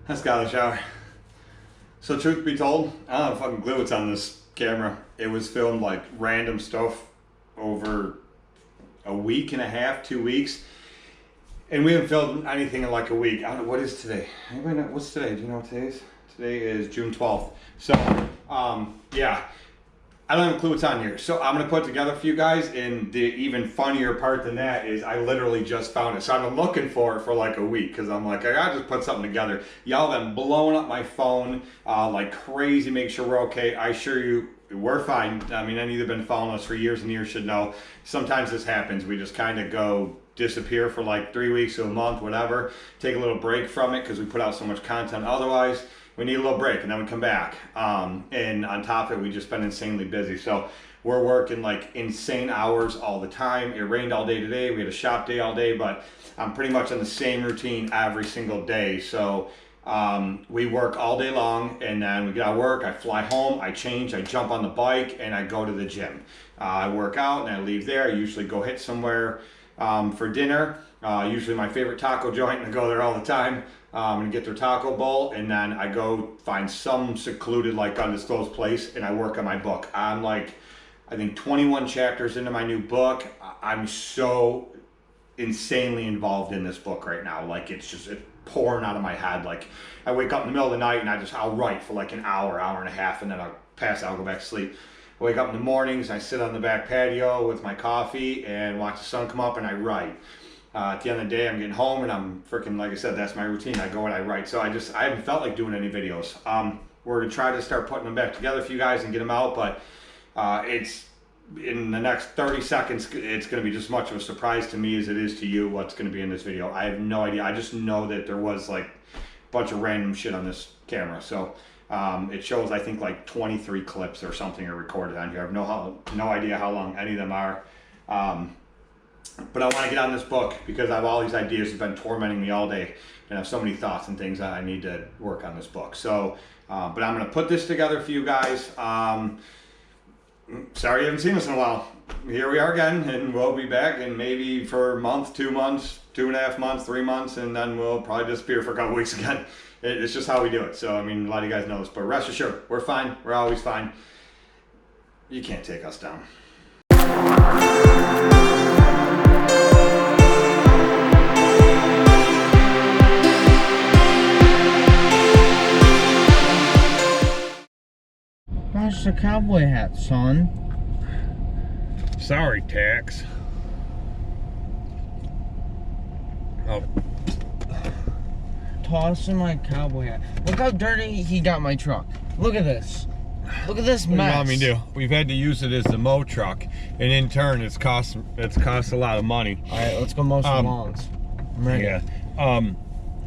Just got out of the shower. So truth be told, I don't have fucking clue what's on this camera. It was filmed like random stuff over a week and a half, 2 weeks. And we haven't filmed anything in like a week. I don't know, what is today? Anybody know, what's today? Do you know what today is? Today is June 12th. So, yeah. I don't have a clue what's on here. So I'm going to put it together for you guys. And the even funnier part than that is I literally just found it. So I've been looking for it for like a week because I'm like, I got to just put something together. Y'all have been blowing up my phone like crazy. Make sure we're okay. I assure you, we're fine. I mean, any that have been following us for years and years should know. Sometimes this happens. We just kind of go disappear for like 3 weeks to a month, whatever. Take a little break from it because we put out so much content otherwise. We need a little break and then we come back. And on top of it, we just been insanely busy. So we're working like insane hours all the time. It rained all day today. We had a shop day all day, but I'm pretty much on the same routine every single day. So we work all day long and then we get out of work, I fly home, I change, I jump on the bike and I go to the gym. I work out and I leave there. I usually go hit somewhere for dinner. Usually my favorite taco joint, and I go there all the time. And get their taco bowl, and then I go find some secluded, like undisclosed place, and I work on my book. I'm like, I think 21 chapters into my new book. I'm so insanely involved in this book right now. Like it's pouring out of my head. Like I wake up in the middle of the night and I'll write for like an hour, hour and a half, and then I'll pass out, I'll go back to sleep. I wake up in the mornings, I sit on the back patio with my coffee and watch the sun come up and I write. At the end of the day, I'm getting home and I'm freaking, like I said, that's my routine. I go and I write. So I haven't felt like doing any videos. We're going to try to start putting them back together for you guys and get them out, but it's in the next 30 seconds, it's going to be just as much of a surprise to me as it is to you what's going to be in this video. I have no idea. I just know that there was like a bunch of random shit on this camera. So it shows, I think, like 23 clips or something are recorded on here. I have no idea how long any of them are. But I want to get on this book because I have all these ideas that have been tormenting me all day and I have so many thoughts and things that I need to work on this book. So, but I'm going to put this together for you guys. Sorry you haven't seen us in a while. Here we are again, and we'll be back in maybe for a month, 2 months, 2.5 months, 3 months, and then we'll probably disappear for a couple weeks again. It's just how we do it. So, I mean, a lot of you guys know this, but rest assured, we're fine. We're always fine. You can't take us down. That's the cowboy hat, son. Sorry, Tex. Oh. Tossing my cowboy hat. Look how dirty he got my truck. Look at this. Look at this mess. What do you want me to do? We've had to use it as the mow truck, and in turn, it's cost a lot of money. All right, let's go mow some lawns. I'm ready. Yeah.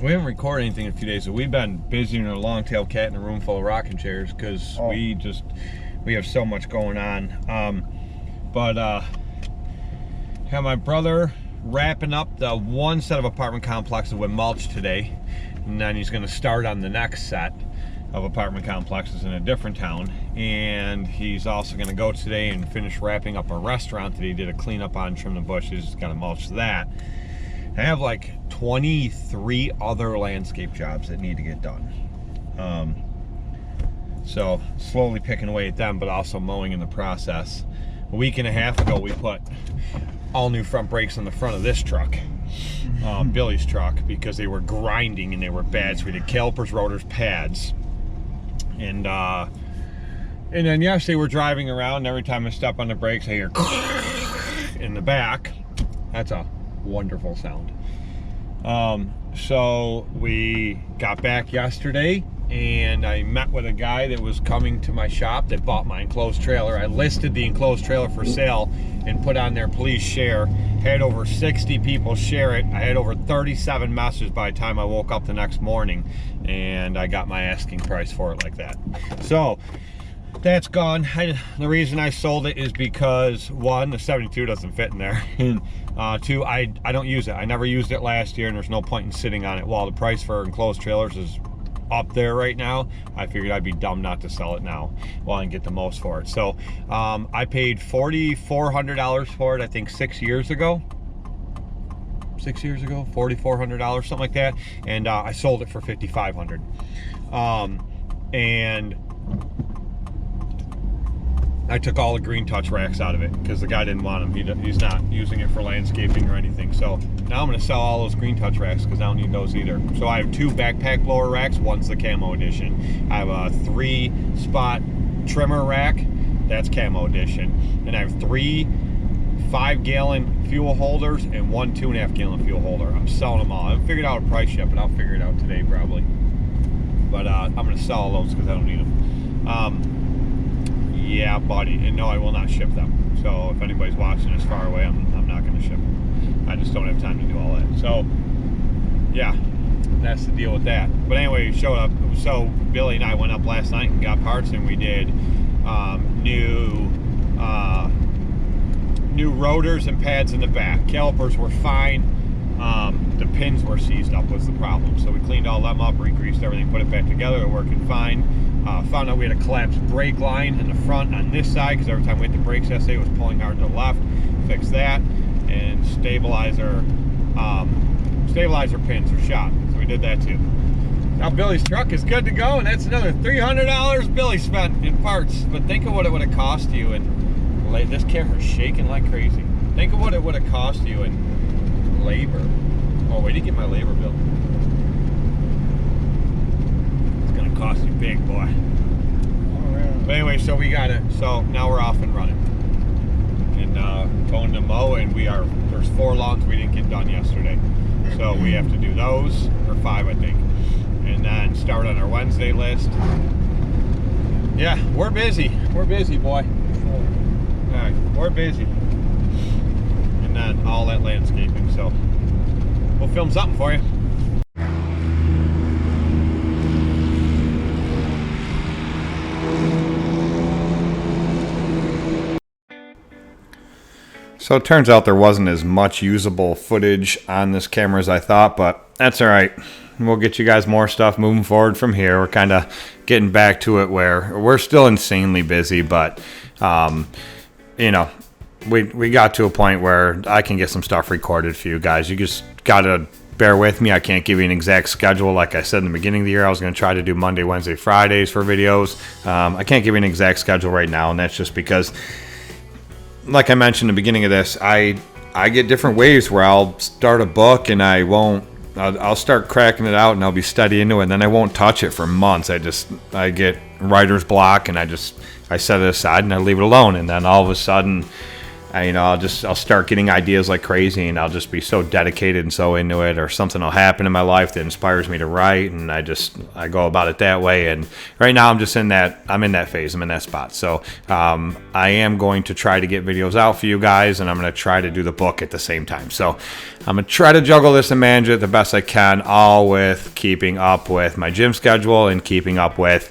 We haven't recorded anything in a few days, so we've been busy in a long-tailed cat in a room full of rocking chairs because we have so much going on. Have my brother wrapping up the one set of apartment complexes with mulch today, and then he's going to start on the next set of apartment complexes in a different town. And he's also going to go today and finish wrapping up a restaurant that he did a cleanup on, trim the bushes. He's got to mulch that. I have like 23 other landscape jobs that need to get done. So slowly picking away at them, but also mowing in the process. A week and a half ago, we put all new front brakes on the front of this truck, Billy's truck, because they were grinding and they were bad. So we did calipers, rotors, pads. And then yesterday we're driving around, and every time I step on the brakes, I hear in the back. That's a wonderful sound. So we got back yesterday and I met with a guy that was coming to my shop that bought my enclosed trailer. I listed the enclosed trailer for sale and put on there, please share. Had over 60 people share it. I had over 37 messages by the time I woke up the next morning, and I got my asking price for it like that. So that's gone. The reason I sold it is because, one, the 72 doesn't fit in there, and two, I don't use it. I never used it last year, and there's no point in sitting on it. While the price for enclosed trailers is up there right now, I figured I'd be dumb not to sell it now while I can get the most for it. So I paid $4,400 for it, I think 6 years ago. 6 years ago, $4,400, something like that, and I sold it for $5,500. And I took all the green touch racks out of it because the guy didn't want them. He's not using it for landscaping or anything. So now I'm going to sell all those green touch racks because I don't need those either. So I have 2 backpack blower racks. One's the camo edition. I have a 3-spot trimmer rack. That's camo edition. And I have 3 5-gallon fuel holders and 1 2.5-gallon fuel holder. I'm selling them all. I haven't figured out a price yet, but I'll figure it out today probably. But I'm going to sell all those because I don't need them. Yeah, buddy. And no, I will not ship them. So if anybody's watching this far away, I'm not going to ship them. I just don't have time to do all that. So, yeah, that's the deal with that. But anyway, showed up. So Billy and I went up last night and got parts, and we did new rotors and pads in the back. Calipers were fine. The pins were seized up was the problem. So we cleaned all them up, re-greased everything, put it back together. They're working fine. Found out we had a collapsed brake line in the front on this side because every time we hit the brakes yesterday it was pulling hard to the left. Fixed that. And stabilizer pins are shot. So we did that too. Now Billy's truck is good to go, and that's another $300 Billy spent in parts. But think of what it would have cost you, and this camera's shaking like crazy. Think of what it would have cost you in labor. Oh, wait, you get my labor bill. It's gonna cost you big, boy. But anyway, so we got it. So now we're off and running. And going to mow, and there's 4 lawns we didn't get done yesterday. So we have to do those, or 5 I think. And then start on our Wednesday list. Yeah, we're busy. We're busy, boy. Alright, we're busy. And then all that landscaping, so we'll film something for you. So it turns out there wasn't as much usable footage on this camera as I thought, but that's all right. We'll get you guys more stuff moving forward from here. We're kind of getting back to it where we're still insanely busy, but you know, we got to a point where I can get some stuff recorded for you guys. You just gotta bear with me. I can't give you an exact schedule. Like I said in the beginning of the year, I was going to try to do Monday, Wednesday, Fridays for videos. I can't give you an exact schedule right now, and that's just because, like I mentioned in the beginning of this, I get different waves where I'll start a book and I'll start cracking it out and I'll be steady into it, and then I won't touch it for months. I get writer's block, and I set it aside and I leave it alone, and then all of a sudden I'll start getting ideas like crazy, and I'll just be so dedicated and so into it, or something will happen in my life that inspires me to write, and I go about it that way. And right now I'm in that phase, I'm in that spot. So I am going to try to get videos out for you guys, and I'm going to try to do the book at the same time. So I'm going to try to juggle this and manage it the best I can, all with keeping up with my gym schedule and keeping up with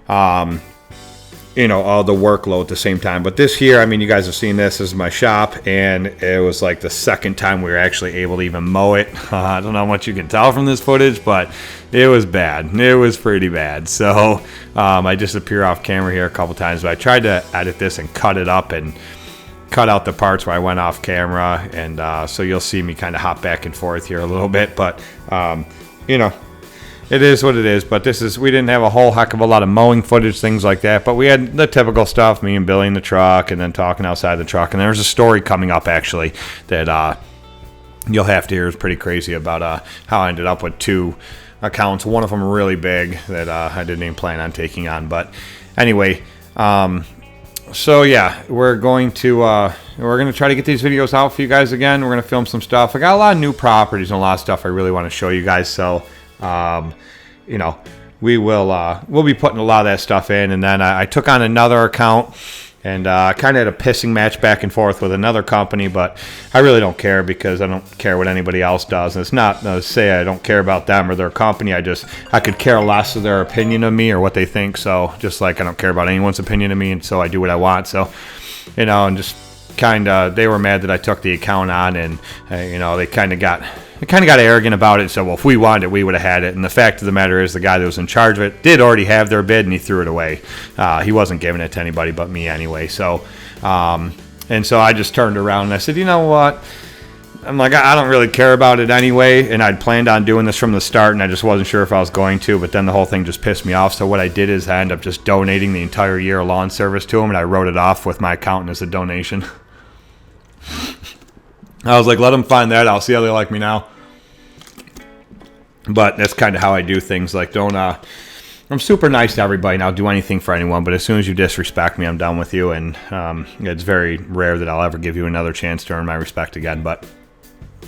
all the workload at the same time. But this here, I mean, you guys have seen this is my shop, and it was like the second time we were actually able to even mow it. I don't know how much you can tell from this footage, but it was bad. It was pretty bad. So I disappear off camera here a couple times, but I tried to edit this and cut it up and cut out the parts where I went off camera, and so you'll see me kind of hop back and forth here a little bit. But it is what it is. But we didn't have a whole heck of a lot of mowing footage, things like that, but we had the typical stuff, me and Billy in the truck, and then talking outside the truck. And there's a story coming up actually that you'll have to hear. Is pretty crazy about how I ended up with 2 accounts, one of them really big that I didn't even plan on taking on. But anyway, so yeah, we're going to try to get these videos out for you guys again. We're going to film some stuff. I got a lot of new properties and a lot of stuff I really want to show you guys. So we'll be putting a lot of that stuff in. And then I took on another account, and I kind of had a pissing match back and forth with another company, but I really don't care because I don't care what anybody else does. And it's not to say I don't care about them or their company. I could care less of their opinion of me or what they think. So just like I don't care about anyone's opinion of me, and so I do what I want. So, and just they were mad that I took the account on, and they kind of got arrogant about it. So, well, if we wanted it, we would have had it. And the fact of the matter is, the guy that was in charge of it did already have their bid, and he threw it away. He wasn't giving it to anybody but me anyway. So, and so I just turned around and I said, you know what? I'm like, I don't really care about it anyway, and I'd planned on doing this from the start, and I just wasn't sure if I was going to, but then the whole thing just pissed me off. So what I did is I ended up just donating the entire year of lawn service to them, and I wrote it off with my accountant as a donation. I was like, let them find that. I'll see how they like me now. But that's kind of how I do things. Like, I'm super nice to everybody, and I'll do anything for anyone, but as soon as you disrespect me, I'm done with you, and it's very rare that I'll ever give you another chance to earn my respect again. But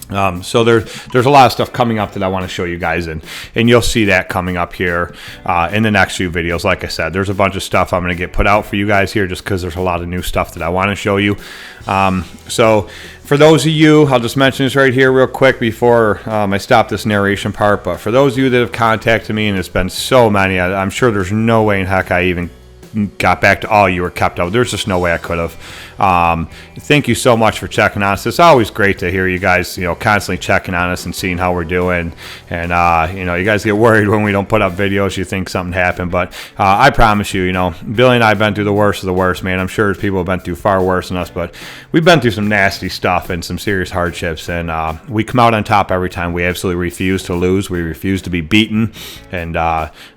so there's a lot of stuff coming up that I want to show you guys, and you'll see that coming up here in the next few videos. Like I said, there's a bunch of stuff I'm going to get put out for you guys here just because there's a lot of new stuff that I want to show you. So for those of you, I'll just mention this right here real quick before I stop this narration part, but for those of you that have contacted me, and it's been so many, I'm sure there's no way in heck I even got back to all you were kept up. There's just no way I could have. Thank you so much for checking on us. It's always great to hear you guys, constantly checking on us and seeing how we're doing. And, you guys get worried when we don't put up videos. You think something happened. But I promise you, Billy and I have been through the worst of the worst, man. I'm sure people have been through far worse than us. But we've been through some nasty stuff and some serious hardships. And we come out on top every time. We absolutely refuse to lose. We refuse to be beaten. And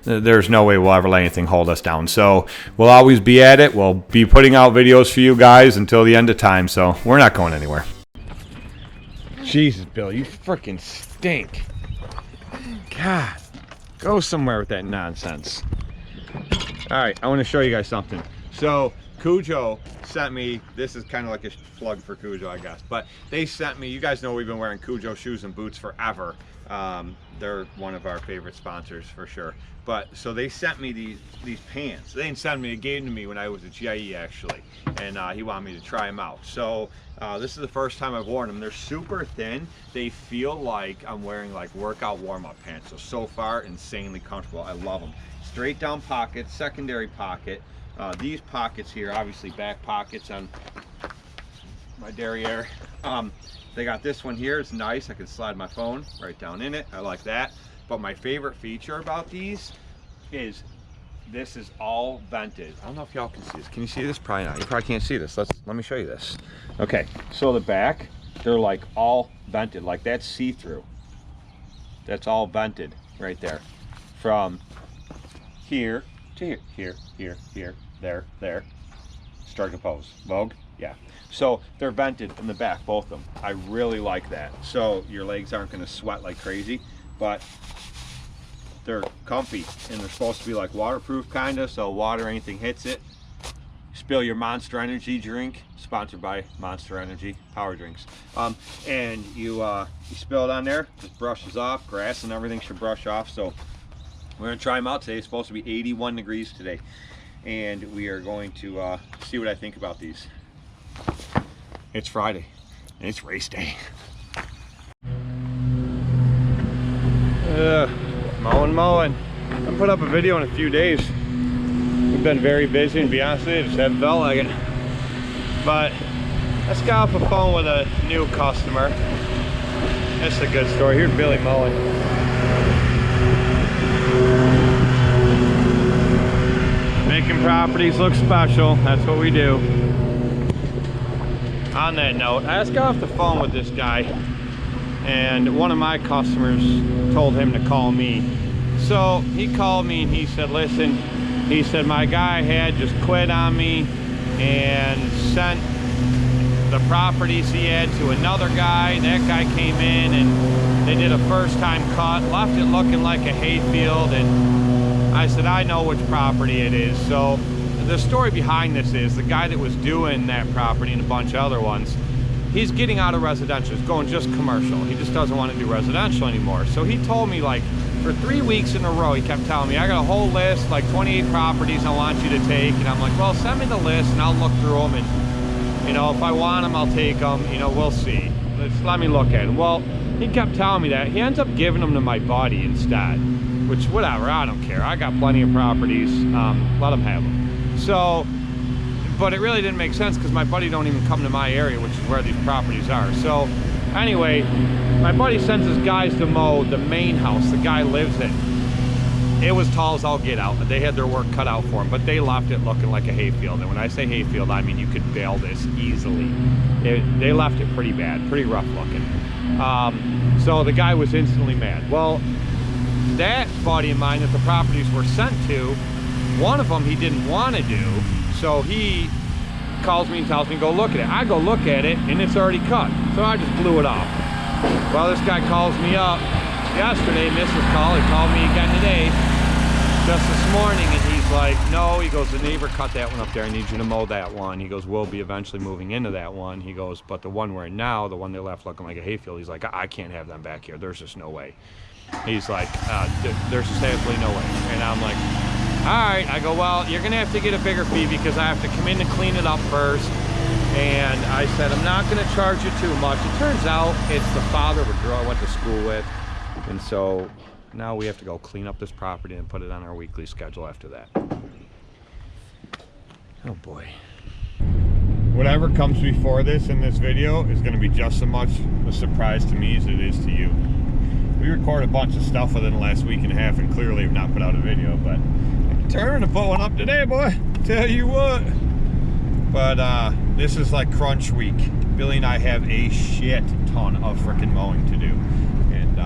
there's no way we'll ever let anything hold us down. So we'll always be at it. We'll be putting out videos for you guys until the end of time, so we're not going anywhere. Jesus, Bill, you freaking stink. God, go somewhere with that nonsense. All right, I want to show you guys something. So Cujo sent me, this is kind of like a plug for Cujo, I guess, but they sent me, you guys know we've been wearing Cujo shoes and boots forever. They're one of our favorite sponsors for sure. But so they sent me these pants. They didn't send me, they gave them to me when I was at GIE actually, and he wanted me to try them out. So this is the first time I've worn them. They're super thin. They feel like I'm wearing like workout warm-up pants. So far, insanely comfortable. I love them. Straight down pocket, secondary pocket. These pockets here, obviously back pockets on my derriere. They got this one here. It's nice. I can slide my phone right down in it. I like that. But my favorite feature about these is this is all vented. I don't know if y'all can see this. Can you see this? Probably not. You probably can't see this. Let me show you this. Okay, so the back, they're like all vented. Like that's see-through. That's all vented right there. From here to here, there. Strike a pose. Vogue? Yeah. So they're vented in the back, both of them. I really like that. So your legs aren't going to sweat like crazy, but they're comfy, and they're supposed to be like waterproof kind of, so water, anything hits it. Spill your Monster Energy drink, sponsored by Monster Energy power drinks, and you spill it on there, just brushes off. Grass and everything should brush off. So we're gonna try them out today. It's supposed to be 81 degrees today, and we are going to see what I think about these. It's Friday and it's race day. Mowing. I'll put up a video in a few days. We've been very busy, and to be honest with you, just haven't felt like it. But let's get off the phone with a new customer. That's a good story. Here's Billy mowing. Making properties look special. That's what we do. On that note, I just got off the phone with this guy, and one of my customers told him to call me. So he called me and he said, listen, he said, my guy had just quit on me and sent the properties he had to another guy. That guy came in and they did a first time cut, left it looking like a hayfield, and I said, I know which property it is. So the story behind this is the guy that was doing that property and a bunch of other ones, he's getting out of residential. He's going just commercial. He just doesn't want to do residential anymore. So he told me, like, for 3 weeks in a row, he kept telling me, I got a whole list, like 28 properties I want you to take. And I'm like, well, send me the list and I'll look through them. And, if I want them, I'll take them. We'll see. Let me look at them. Well, he kept telling me that. He ends up giving them to my buddy instead, which, whatever, I don't care. I got plenty of properties. Let him have them. So, but it really didn't make sense because my buddy don't even come to my area, which is where these properties are. So anyway, my buddy sends his guys to mow the main house the guy lives in. It was tall as all get out. They had their work cut out for them, but they left it looking like a hayfield. And when I say hayfield, I mean you could bail this easily. They left it pretty bad, pretty rough looking. So the guy was instantly mad. Well, that buddy of mine that the properties were sent to, one of them he didn't want to do, so he calls me and tells me, go look at it. I go look at it, and it's already cut, so I just blew it off. Well, this guy calls me up yesterday, missed his call. He called me again today, just this morning, and he's like, no, he goes, the neighbor cut that one up there. I need you to mow that one. He goes, we'll be eventually moving into that one. He goes, but the one we're in now, the one they left looking like a hayfield, he's like, I can't have them back here. There's just no way. He's like, there's just absolutely no way. And I'm like, all right. I go, well, you're gonna have to get a bigger fee because I have to come in and clean it up first. And I said, I'm not gonna charge you too much. It turns out it's the father of a girl I went to school with. And so now we have to go clean up this property and put it on our weekly schedule after that. Oh boy. Whatever comes before this in this video is going to be just as much a surprise to me as it is to you. We recorded a bunch of stuff within the last week and a half and clearly have not put out a video, but I'm determined to put one up today, boy. Tell you what. But this is like crunch week. Billy and I have a shit ton of freaking mowing to do. And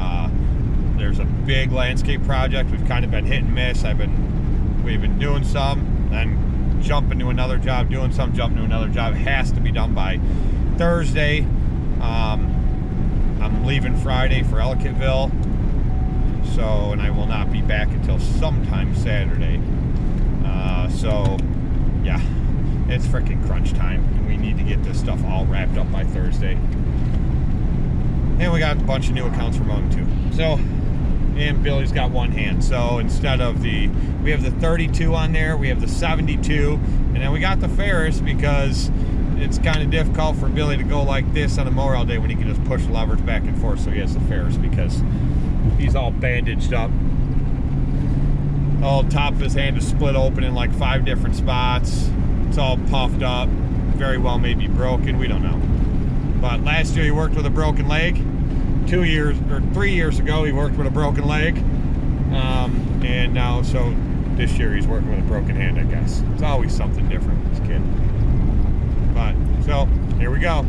there's a big landscape project. We've kind of been hit and miss. We've been doing some, then jumping to another job, doing some, jumping to another job. It has to be done by Thursday. I'm leaving Friday for Ellicottville, so, and I will not be back until sometime Saturday. So yeah, it's freaking crunch time, and we need to get this stuff all wrapped up by Thursday. And we got a bunch of new accounts for mowing too. So, and Billy's got one hand, so instead of we have the 32 on there, we have the 72, and then we got the Ferris because it's kind of difficult for Billy to go like this on a mower all day when he can just push levers back and forth, so he has the Ferris because he's all bandaged up. All top of his hand is split open in like 5 different spots. It's all puffed up, very well may be broken, we don't know. But last year he worked with a broken leg. 3 years ago he worked with a broken leg, and now so this year he's working with a broken hand, I guess. It's always something different with this kid. But so here we go.